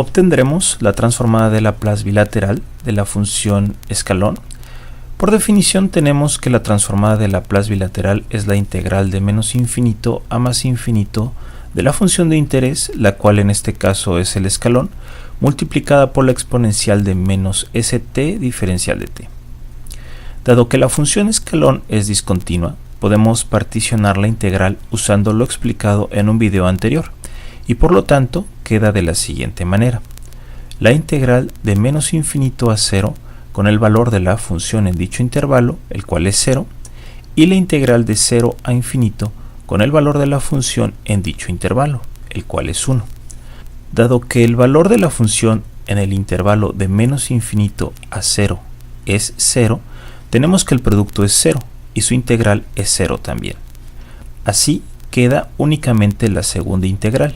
obtendremos la transformada de Laplace bilateral de la función escalón. Por definición tenemos que la transformada de Laplace bilateral es la integral de menos infinito a más infinito de la función de interés, la cual en este caso es el escalón, multiplicada por la exponencial de menos st diferencial de t. Dado que la función escalón es discontinua, podemos particionar la integral usando lo explicado en un video anterior, y por lo tanto queda de la siguiente manera. La integral de menos infinito a 0 con el valor de la función en dicho intervalo, el cual es 0, y la integral de 0 a infinito con el valor de la función en dicho intervalo, el cual es 1. Dado que el valor de la función en el intervalo de menos infinito a 0 es 0, tenemos que el producto es 0 y su integral es 0 también. Así queda únicamente la segunda integral,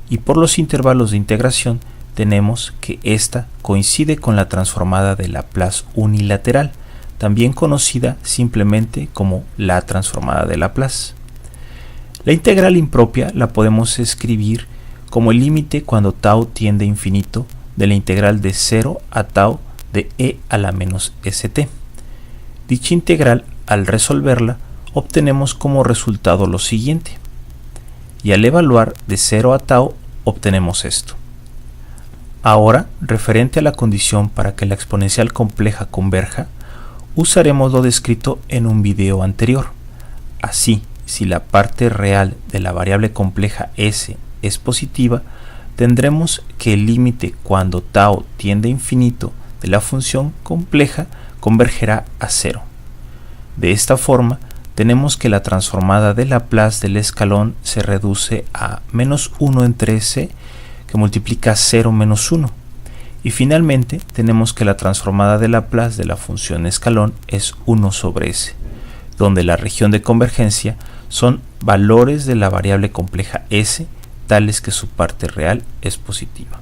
y por los intervalos de integración tenemos que esta coincide con la transformada de Laplace unilateral, también conocida simplemente como la transformada de Laplace. La integral impropia la podemos escribir como el límite cuando tau tiende a infinito de la integral de 0 a tau de e a la menos st. Dicha integral, al resolverla, obtenemos como resultado lo siguiente, y al evaluar de 0 a tau obtenemos esto. Ahora, referente a la condición para que la exponencial compleja converja, usaremos lo descrito en un video anterior. Así, si la parte real de la variable compleja s es positiva, tendremos que el límite cuando tau tiende a infinito de la función compleja convergerá a 0. De esta forma, tenemos que la transformada de Laplace del escalón se reduce a menos 1 entre s, que multiplica 0 menos 1. Y finalmente, tenemos que la transformada de Laplace de la función escalón es 1 sobre s, donde la región de convergencia son valores de la variable compleja s, tales que su parte real es positiva.